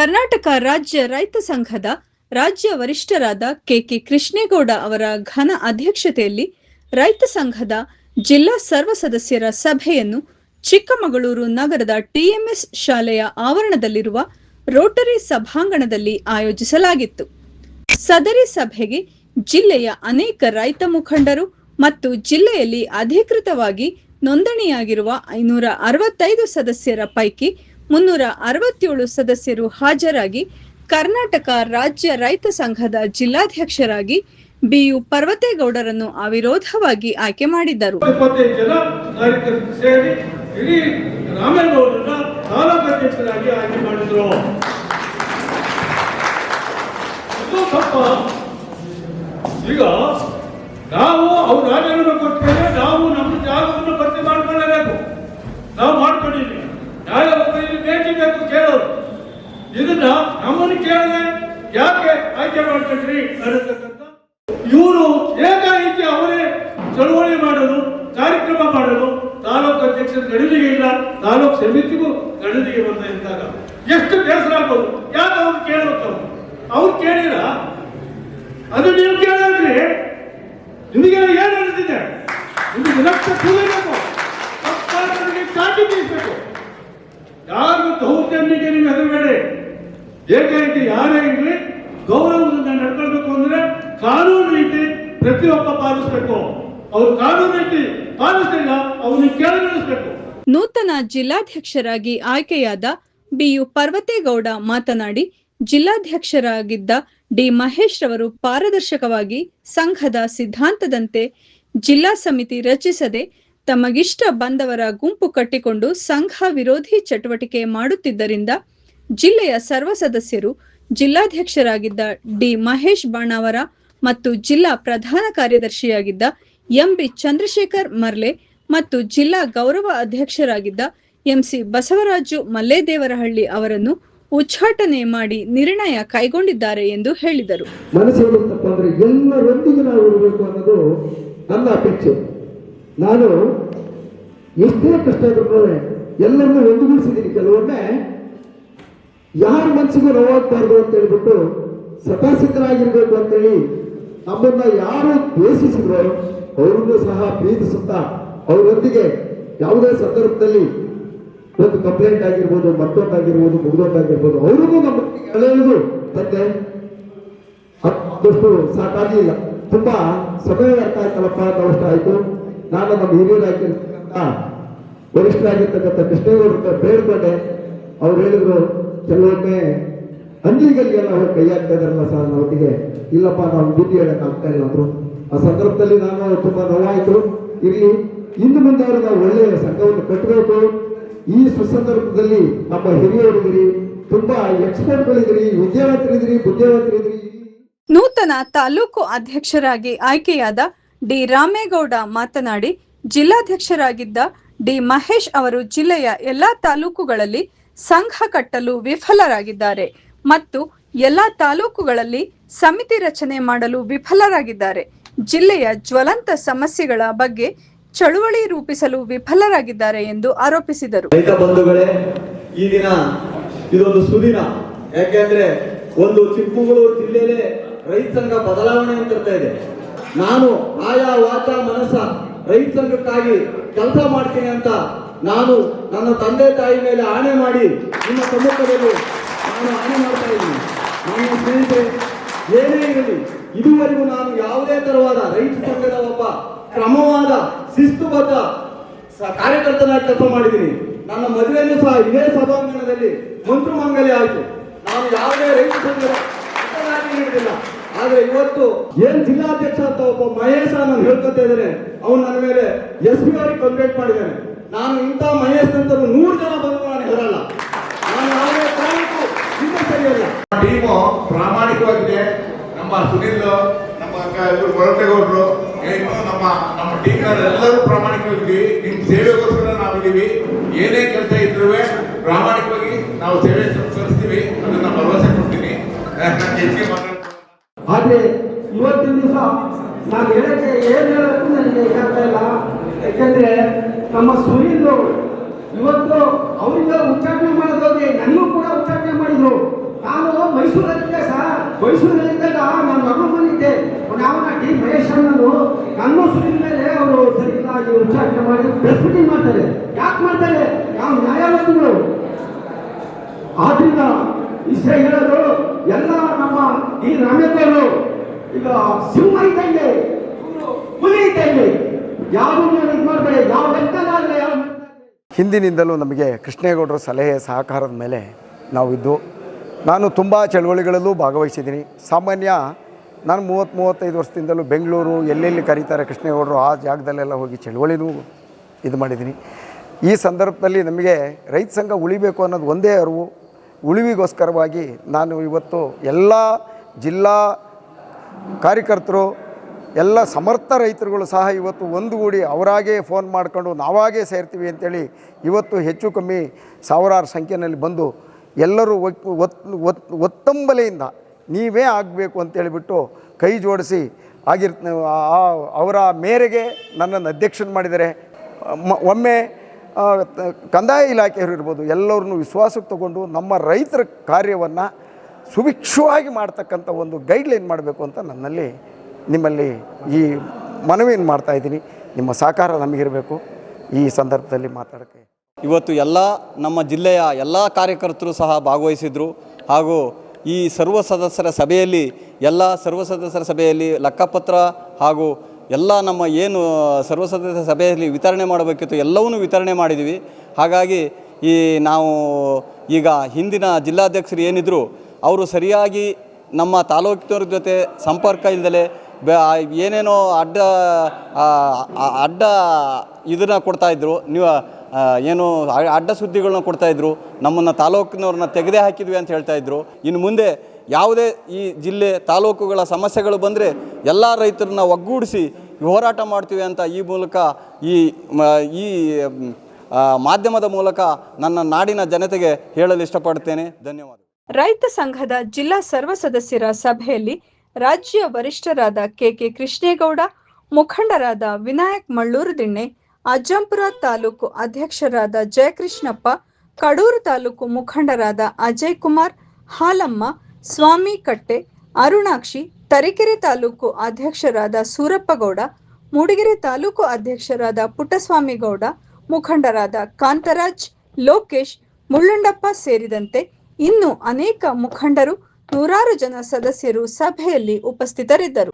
ಕರ್ನಾಟಕ ರಾಜ್ಯ ರೈತ ಸಂಘದ ರಾಜ್ಯ ವರಿಷ್ಠರಾದ ಕೆ ಕೃಷ್ಣೇಗೌಡ ಅವರ ಘನ ಅಧ್ಯಕ್ಷತೆಯಲ್ಲಿ ರೈತ ಸಂಘದ ಜಿಲ್ಲಾ ಸರ್ವ ಸದಸ್ಯರ ಸಭೆಯನ್ನು ಚಿಕ್ಕಮಗಳೂರು ನಗರದ ಟಿಎಂಎಸ್ ಶಾಲೆಯ ಆವರಣದಲ್ಲಿರುವ ರೋಟರಿ ಸಭಾಂಗಣದಲ್ಲಿ ಆಯೋಜಿಸಲಾಗಿತ್ತು. ಸದರಿ ಸಭೆಗೆ ಜಿಲ್ಲೆಯ ಅನೇಕ ರೈತ ಮುಖಂಡರು ಮತ್ತು ಜಿಲ್ಲೆಯಲ್ಲಿ ಅಧಿಕೃತವಾಗಿ ನೋಂದಣಿಯಾಗಿರುವ 565 ಸದಸ್ಯರ ಪೈಕಿ 367 ಸದಸ್ಯರು ಹಾಜರಾಗಿ ಕರ್ನಾಟಕ ರಾಜ್ಯ ರೈತ ಸಂಘದ ಜಿಲ್ಲಾಧ್ಯಕ್ಷರಾಗಿ ಬಿಯು ಪರ್ವತೇಗೌಡರನ್ನು ಅವಿರೋಧವಾಗಿ ಆಯ್ಕೆ ಮಾಡಿದ್ದರು. ಈಗ ನಾವು ಅವ್ರ ರಾಜ್ಯವನ್ನು ಕೊಟ್ಟರೆ ನಾವು ನಮ್ಮ ಜಾಗವನ್ನು ಭರ್ತಿ ಮಾಡ್ಕೊಳ್ಳೇಬೇಕು. ನಾವು ಮಾಡ್ಕೊಂಡಿದ್ವಿ. ನ್ಯಾಯ ಇಲ್ಲಿ ಬೇಕಿಬೇಕು ಕೇಳೋರು. ಇದನ್ನ ನಮ್ಮನ್ನು ಕೇಳಿದ್ರೆ ಯಾಕೆ ಆಯ್ಕೆ ಮಾಡ್ಕೊಂಡ್ರಿ ಅನ್ನತಕ್ಕಂಥ ಇವರು ಏಕಾಏಕಿ ಅವರೇ ಚಳುವಳಿ ಮಾಡೋದು, ಕಾರ್ಯಕ್ರಮ ಮಾಡೋದು, ತಾಲೂಕು ಅಧ್ಯಕ್ಷರ ಗಣತಿಗೆ ಇಲ್ಲ, ತಾಲೂಕು ಸಮಿತಿಗೂ ಗಣತಿಗೆ ಬಂದ ಇದ್ದಾಗ ಎಷ್ಟು ಬೇಸರ ಆಗ್ಬೋದು. ಯಾಕೆ ಅವ್ರು ಕೇಳಬೇಕು? ಅವ್ರು ಕೇಳಿರ ಅದು ನೀವು ಕೇಳಿದ್ರಿ ನಿಮಗೆಲ್ಲ ಏನು ನಡೆದಿದೆ? ನಿಮಗೆ ಲಕ್ಷ ಕೂಡಬೇಕು, ಚಾಟಿ ಬೀಸಬೇಕು. ಯಾರು ದೌರ್ಜನ್ಯಕ್ಕೆ ನೀವು ಹೆದರಬೇಡಿ. ಏಕಾಏಕಿ ಯಾರೇ ಇರಲಿ ಗೌರವದಿಂದ ನಡ್ಕೊಳ್ಬೇಕು ಅಂದ್ರೆ ಕಾನೂನು ರೀತಿ ಪ್ರತಿಯೊಬ್ಬ ಪಾಲಿಸಬೇಕು. ಅವ್ರು ಕಾನೂನು ರೀತಿ ಪಾಲಿಸಿಲ್ಲ, ಅವ್ರನ್ನ ಕೆಳಗಿಳಿಸಬೇಕು. ನೂತನ ಜಿಲ್ಲಾಧ್ಯಕ್ಷರಾಗಿ ಆಯ್ಕೆಯಾದ ಬಿಯು ಪರ್ವತೇಗೌಡ ಮಾತನಾಡಿ, ಜಿಲ್ಲಾಧ್ಯಕ್ಷರಾಗಿದ್ದ ಡಿ ಮಹೇಶ್ ರವರು ಪಾರದರ್ಶಕವಾಗಿ ಸಂಘದ ಸಿದ್ಧಾಂತದಂತೆ ಜಿಲ್ಲಾ ಸಮಿತಿ ರಚಿಸದೆ ತಮಗಿಷ್ಟ ಬಂದವರ ಗುಂಪು ಕಟ್ಟಿಕೊಂಡು ಸಂಘ ವಿರೋಧಿ ಚಟುವಟಿಕೆ ಮಾಡುತ್ತಿದ್ದರಿಂದ ಜಿಲ್ಲೆಯ ಸರ್ವ ಸದಸ್ಯರು ಜಿಲ್ಲಾಧ್ಯಕ್ಷರಾಗಿದ್ದ ಡಿ ಮಹೇಶ್ ಬಾಣಾವರ ಮತ್ತು ಜಿಲ್ಲಾ ಪ್ರಧಾನ ಕಾರ್ಯದರ್ಶಿಯಾಗಿದ್ದ ಎಂಬಿ ಚಂದ್ರಶೇಖರ್ ಮರ್ಲೆ ಮತ್ತು ಜಿಲ್ಲಾ ಗೌರವ ಅಧ್ಯಕ್ಷರಾಗಿದ್ದ ಎಂಸಿ ಬಸವರಾಜು ಮಲ್ಲೇದೇವರಹಳ್ಳಿ ಅವರನ್ನು ಉಚ್ಚಾಟನೆ ಮಾಡಿ ನಿರ್ಣಯ ಕೈಗೊಂಡಿದ್ದಾರೆ ಎಂದು ಹೇಳಿದರು. ಮನಸ್ಸೇನಪ್ಪ ಅಂದ್ರೆ ಎಲ್ಲರೊಂದಿಗೆ ನಾವು ಇರಬೇಕು ಅನ್ನೋದು ನನ್ನ ಅಪೇಕ್ಷೆ. ನಾನು ಎಷ್ಟೇ ಕಷ್ಟ ಇದ್ರೂ ಎಲ್ಲರನ್ನೂ ಒಂದುಗೂಡಿಸಿದ್ದೀನಿ. ಕೆಲವೊಮ್ಮೆ ಯಾರ ಮನಸ್ಸಿಗೂ ನೋವಾಗಬಾರ್ದು ಅಂತ ಹೇಳ್ಬಿಟ್ಟು ಸತಾಸಿತರಾಗಿರ್ಬೇಕು ಅಂತೇಳಿ ನಮ್ಮನ್ನ ಯಾರು ದ್ವೇಷಿಸಿದ್ರು ಅವರನ್ನು ಸಹ ಪ್ರೀತಿಸುತ್ತಾ ಅವರೊಂದಿಗೆ ಯಾವುದೇ ಸಂದರ್ಭದಲ್ಲಿ ಒಂದು ಕಂಪ್ಲೇಂಟ್ ಆಗಿರ್ಬೋದು, ಮತ್ತೊಂದಾಗಿರ್ಬೋದು, ಮುಗಿದೊಂದಾಗಿರ್ಬೋದು, ಅವ್ರಿಗೂ ನಮ್ಮ ಎಳೆಯುವುದು ತಂದೆ ಅಷ್ಟು ಸಾಕಾಗಲಿಲ್ಲ. ತುಂಬಾ ಸಮಯ ವ್ಯರ್ಥ ಆಯ್ತಲ್ಲಪ್ಪ ಅಂತ ಆಯ್ತು. ನಾನು ನಮ್ಮ ಹಿರಿಯರಾಗಿರ್ತಕ್ಕಂಥ ವರಿಷ್ಠರಾಗಿರ್ತಕ್ಕಂಥ ಕೃಷ್ಣೇಗೌಡ ಬೇಡ್ಕೊಂಡೆ. ಅವ್ರು ಹೇಳಿದ್ರು, ಕೆಲವೊಮ್ಮೆ ಅಂಜಿಗಲ್ಲಿಗೆಲ್ಲ ಅವ್ರು ಕೈ ಹಾಕ್ತಾ ಇದಾರಲ್ಲ ಸರ್, ಒಟ್ಟಿಗೆ ಇಲ್ಲಪ್ಪ ನಾವು ಬುದ್ಧಿ ಹೇಳಕ್ ಆಗ್ತಾ ಇಲ್ಲ ಅಂದ್ರು. ಆ ಸಂದರ್ಭದಲ್ಲಿ ನಾನು ತುಂಬಾ ನೋವಾಯ್ತು. ಇರ್ಲಿ, ಇನ್ನು ಮುಂದೆ ಅವರು ನಾವು ಒಳ್ಳೆಯ ಸಂಘವನ್ನು ಕಟ್ಟಬೇಕು. ಈ ಸುಸಂದರ್ಭದಲ್ಲಿ ನಮ್ಮ ಹಿರಿಯರಿದ್ರಿ, ತುಂಬಾ ಎಕ್ಸ್ಪರ್ಟ್ಗಳಿದ್ರಿ, ವಿದ್ಯಾವಂತರಿದ್ರಿ, ಬುದ್ಧಿವಂತರಿದ್ರಿ. ನೂತನ ತಾಲೂಕು ಅಧ್ಯಕ್ಷರಾಗಿ ಆಯ್ಕೆಯಾದ ಡಿ ರಾಮೇಗೌಡ ಮಾತನಾಡಿ, ಜಿಲ್ಲಾಧ್ಯಕ್ಷರಾಗಿದ್ದ ಡಿ ಮಹೇಶ್ ಅವರು ಜಿಲ್ಲೆಯ ಎಲ್ಲಾ ತಾಲೂಕುಗಳಲ್ಲಿ ಸಂಘ ಕಟ್ಟಲು ವಿಫಲರಾಗಿದ್ದಾರೆ ಮತ್ತು ಎಲ್ಲಾ ತಾಲೂಕುಗಳಲ್ಲಿ ಸಮಿತಿ ರಚನೆ ಮಾಡಲು ವಿಫಲರಾಗಿದ್ದಾರೆ. ಜಿಲ್ಲೆಯ ಜ್ವಲಂತ ಸಮಸ್ಯೆಗಳ ಬಗ್ಗೆ ಚಳುವಳಿ ರೂಪಿಸಲು ವಿಫಲರಾಗಿದ್ದಾರೆ ಎಂದು ಆರೋಪಿಸಿದರು. ರೈತ ಬಂಧುಗಳೇ, ಈ ದಿನ ಇದೊಂದು ಸುದಿನ. ಯಾಕೆಂದ್ರೆ ಒಂದು ಚಿಕ್ಕಮಗಳೂರು ಜಿಲ್ಲೆಯಲ್ಲೇ ರೈತ ಸಂಘ ಬದಲಾವಣೆ ಅಂತ ಇದೆ. ನಾನು ಆಯಾ ವಾಚ ಮನಸ್ಸ ರೈತ ಸಂಘಕ್ಕಾಗಿ ಕೆಲಸ ಮಾಡ್ತೀನಿ ಅಂತ ನಾನು ನನ್ನ ತಂದೆ ತಾಯಿ ಮೇಲೆ ಆಣೆ ಮಾಡಿ ನಿಮ್ಮ ಸಮ್ಮುಖದಲ್ಲಿ ನಾನು ಆಣೆ ಮಾಡ್ತಾ ಇದ್ದೀನಿ. ನನ್ನ ಸ್ನೇಹಿತರೆ, ಏನೇ ಇರಲಿ, ಇದುವರೆಗೂ ನಾನು ಯಾವುದೇ ತರವಾದ ರೈತ ಸಂಘದ ಒಬ್ಬ ಕ್ರಮವಾದ ಶಿಸ್ತುಬದ್ಧ ಕಾರ್ಯಕರ್ತನಾಗಿ ಕೆಲಸ ಮಾಡಿದ್ದೀನಿ. ನನ್ನ ಮದುವೆಯನ್ನು ಸಹ ಇದೇ ಸಭಾಂಗಣದಲ್ಲಿ ಮಂತ್ರಮಾಂಗಲ್ಯ ಆಯಿತು. ನಾನು ಯಾವುದೇ ರೈತ ಸಂಘದ ನೀಡಿಲ್ಲ. ಆದ್ರೆ ಇವತ್ತು ಏನ್ ಜಿಲ್ಲಾಧ್ಯಕ್ಷ ಅಂತ ಒಬ್ಬ ಮಹೇಶ ನಾನು ಹೇಳ್ಕೊತಾ ಇದ್ದೇನೆ, ಅವನು ನನ್ನ ಮೇಲೆ SP ಅವರಿಗೆ ಕಂಪ್ಲೇಂಟ್ ಮಾಡಿದ್ದಾನೆ. ನಾನು ಇಂಥ ಮಹೇಶ್ ಅಂತ 100 ಜನ ಬಂದು ನಾನು ಹೆದರಲ್ಲ. ನಾನು ಯಾವುದೇ ಕಾರಣಕ್ಕೂ ಹಿಂದೆ ಸರಿಯಲ್ಲ. ಟೀಮು ಪ್ರಾಮಾಣಿಕವಾಗಿದೆ. ನಮ್ಮ ಸುನಿಲ್, ನಮ್ಮ ಕೊರಟೇಗೌಡರು, ನಮ್ಮ ಟೀಮ್ನವರೆಲ್ಲರೂ ಪ್ರಾಮಾಣಿಕವಾಗಿದ್ದೀವಿ. ನಿಮ್ಮ ಸೇವೆಗೋಸ್ಕರ ನಾವಿದ್ದೀವಿ. ಏನೇ ಕೆಲಸ ಇದ್ರೂ ಪ್ರಾಮಾಣಿಕವಾಗಿ ನಾವು ಸೇವೆ ಸಲ್ಲಿಸ್ತೀವಿ. ಅದನ್ನ ಭರವಸೆ ಕೊಡ್ತೀನಿ. ಆದ್ರೆ ಇವತ್ತಿನ ದಿವಸ ನಾನು ಹೇಳಕ್ಕೆ ಏನ್ ಹೇಳಕ್ಕೂ ನನಗೆ ಆಗ್ತಾ ಇಲ್ಲ. ಯಾಕಂದ್ರೆ ನಮ್ಮ ಸುನಿಲ್ ಇವತ್ತು ಅವರಿಂದ ಉಚ್ಚಾಟನೆ ಮಾಡೋದೋಗಿ ನನಗೂ ಕೂಡ ಉಚ್ಚಾಟನೆ ಮಾಡಿದ್ರು. ಮೈಸೂರಲ್ಲಿದ್ದೆ ಸರ್, ಮೈಸೂರಲ್ಲಿದ್ದಾಗ ನಾನು ಮಗಳು ಬಂದಿದ್ದೆ. ಅವನ ಡಿ ಮಹೇಶ್ ಅನ್ನೋನು ನನ್ನ ಸುದ್ದಿ ಮೇಲೆ ಅವರು ಸರಿಯಾಗಿ ಉಚ್ಚಾರಣೆ ಮಾಡಿ ಪ್ರೆಸ್ ಮೀಟಿಂಗ್ ಮಾಡ್ತಾರೆ. ಯಾಕೆ ಮಾಡ್ತಾರೆ? ನಾವು ನ್ಯಾಯವಾದಿಗಳು. ಆದ್ರಿಂದ ಇಷ್ಟೇ ಹೇಳೋದು, ಎಲ್ಲ ನಮ್ಮ ಈ ರಾಮೇಗೌಡರು ಈಗ ಸಿಂಹ ಇದ್ದಂಗೆ, ಹುಲಿ ಇದ್ದಂಗೆ, ಯಾವುದನ್ನು ಇದು ಮಾಡಬೇಡಿ, ಯಾವ ಲೆಕ್ಕದಾಗಲೇ ಯಾವ ಹಿಂದಿನಿಂದಲೂ ನಮಗೆ ಕೃಷ್ಣೇಗೌಡರ ಸಲಹೆ ಸಹಕಾರದ ಮೇಲೆ ನಾವು ಇದ್ದು, ನಾನು ತುಂಬ ಚಳವಳಿಗಳಲ್ಲೂ ಭಾಗವಹಿಸಿದ್ದೀನಿ. ಸಾಮಾನ್ಯ ನಾನು 30-35 ವರ್ಷದಿಂದಲೂ ಬೆಂಗಳೂರು ಎಲ್ಲೆಲ್ಲಿ ಕರೀತಾರೆ ಕೃಷ್ಣೇಗೌಡರು ಆ ಜಾಗದಲ್ಲೆಲ್ಲ ಹೋಗಿ ಚಳವಳಿನೂ ಇದು ಮಾಡಿದ್ದೀನಿ. ಈ ಸಂದರ್ಭದಲ್ಲಿ ನಮಗೆ ರೈತ ಸಂಘ ಉಳಿಬೇಕು ಅನ್ನೋದು ಒಂದೇ ಅರಿವು. ಉಳಿವಿಗೋಸ್ಕರವಾಗಿ ನಾನು ಇವತ್ತು ಎಲ್ಲ ಜಿಲ್ಲಾ ಕಾರ್ಯಕರ್ತರು, ಎಲ್ಲ ಸಮರ್ಥ ರೈತರುಗಳು ಸಹ ಇವತ್ತು ಒಂದುಗೂಡಿ ಅವರಾಗೇ ಫೋನ್ ಮಾಡ್ಕೊಂಡು ನಾವಾಗೇ ಸೇರ್ತೀವಿ ಅಂತೇಳಿ ಇವತ್ತು ಹೆಚ್ಚು ಕಮ್ಮಿ ಸಾವಿರಾರು ಸಂಖ್ಯೆಯಲ್ಲಿ ಬಂದು ಎಲ್ಲರೂ ಒತ್ತಂಬಲೆಯಿಂದ ನೀವೇ ಆಗಬೇಕು ಅಂತೇಳಿಬಿಟ್ಟು ಕೈ ಜೋಡಿಸಿ ಅವರ ಮೇರೆಗೆ ನನ್ನನ್ನು ಅಧ್ಯಕ್ಷನ ಮಾಡಿದ್ದಾರೆ. ಒಮ್ಮೆ ಕಂದಾಯ ಇಲಾಖೆಯವರು ಇರ್ಬೋದು, ಎಲ್ಲರನ್ನೂ ವಿಶ್ವಾಸಕ್ಕೆ ತಗೊಂಡು ನಮ್ಮ ರೈತರ ಕಾರ್ಯವನ್ನು ಸುಭಿಕ್ಷವಾಗಿ ಮಾಡ್ತಕ್ಕಂಥ ಒಂದು ಗೈಡ್ಲೈನ್ ಮಾಡಬೇಕು ಅಂತ ನಿಮ್ಮಲ್ಲಿ ಈ ಮನವಿಯನ್ನು ಮಾಡ್ತಾಯಿದ್ದೀನಿ. ನಿಮ್ಮ ಸಹಕಾರ ನಮಗಿರಬೇಕು ಈ ಸಂದರ್ಭದಲ್ಲಿ ಮಾತಾಡೋಕ್ಕೆ. ಇವತ್ತು ಎಲ್ಲ ನಮ್ಮ ಜಿಲ್ಲೆಯ ಎಲ್ಲ ಕಾರ್ಯಕರ್ತರು ಸಹ ಭಾಗವಹಿಸಿದರು. ಹಾಗೂ ಈ ಸರ್ವ ಸದಸ್ಯರ ಸಭೆಯಲ್ಲಿ ಲೆಕ್ಕಪತ್ರ ಹಾಗೂ ಎಲ್ಲ ನಮ್ಮ ಏನು ಸರ್ವ ಸದಸ್ಯರ ಸಭೆಯಲ್ಲಿ ವಿತರಣೆ ಮಾಡಬೇಕಿತ್ತು ಎಲ್ಲವನ್ನೂ ವಿತರಣೆ ಮಾಡಿದ್ವಿ. ಹಾಗಾಗಿ ನಾವು ಈಗ ಹಿಂದಿನ ಜಿಲ್ಲಾಧ್ಯಕ್ಷರು ಏನಿದ್ರು ಅವರು ಸರಿಯಾಗಿ ನಮ್ಮ ತಾಲೂಕಿನವ್ರ ಜೊತೆ ಸಂಪರ್ಕ ಇಲ್ಲದೆ ಏನೇನೋ ಅಡ್ಡ ಇದನ್ನು ಕೊಡ್ತಾಯಿದ್ರು, ನೀವು ಏನು ಅಡ್ಡ ಸುದ್ದಿಗಳನ್ನ ಕೊಡ್ತಾಯಿದ್ರು, ನಮ್ಮನ್ನು ತಾಲೂಕಿನವ್ರನ್ನ ತೆಗೆದೇ ಹಾಕಿದ್ವಿ ಅಂತ ಹೇಳ್ತಾಯಿದ್ರು. ಇನ್ನು ಮುಂದೆ ಯಾವುದೇ ಈ ಜಿಲ್ಲೆ ತಾಲೂಕುಗಳ ಸಮಸ್ಯೆಗಳು ಬಂದರೆ ಎಲ್ಲ ರೈತರನ್ನ ಒಗ್ಗೂಡಿಸಿ ಹೋರಾಟ ಮಾಡ್ತೀವಿ ಅಂತ ಈ ಮೂಲಕ ಈ ಮಾಧ್ಯಮದ ಮೂಲಕ ನನ್ನ ನಾಡಿನ ಜನತೆಗೆ ಹೇಳಲು ಇಷ್ಟಪಡ್ತೇನೆ. ಧನ್ಯವಾದ. ರೈತ ಸಂಘದ ಜಿಲ್ಲಾ ಸರ್ವ ಸದಸ್ಯರ ಸಭೆಯಲ್ಲಿ ರಾಜ್ಯ ವರಿಷ್ಠರಾದ ಕೆಕೆ ಕೃಷ್ಣೇಗೌಡ, ಮುಖಂಡರಾದ ವಿನಾಯಕ್ ಮಳ್ಳೂರು ದಿಣ್ಣೆ, ಅಜ್ಜಂಪುರ ತಾಲೂಕು ಅಧ್ಯಕ್ಷರಾದ ಜಯಕೃಷ್ಣಪ್ಪ, ಕಡೂರು ತಾಲೂಕು ಮುಖಂಡರಾದ ಅಜಯ್ ಕುಮಾರ್, ಹಾಲಮ್ಮ, ಸ್ವಾಮಿ ಕಟ್ಟೆ, ಅರುಣಾಕ್ಷಿ, ತರೀಕೆರೆ ತಾಲೂಕು ಅಧ್ಯಕ್ಷರಾದ ಸೂರಪ್ಪಗೌಡ, ಮೂಡಿಗೆರೆ ತಾಲೂಕು ಅಧ್ಯಕ್ಷರಾದ ಪುಟ್ಟಸ್ವಾಮಿಗೌಡ, ಮುಖಂಡರಾದ ಕಾಂತರಾಜ್, ಲೋಕೇಶ್, ಮುಳ್ಳಂಡಪ್ಪ ಸೇರಿದಂತೆ ಇನ್ನೂ ಅನೇಕ ಮುಖಂಡರು, ನೂರಾರು ಜನ ಸದಸ್ಯರು ಸಭೆಯಲ್ಲಿ ಉಪಸ್ಥಿತರಿದ್ದರು.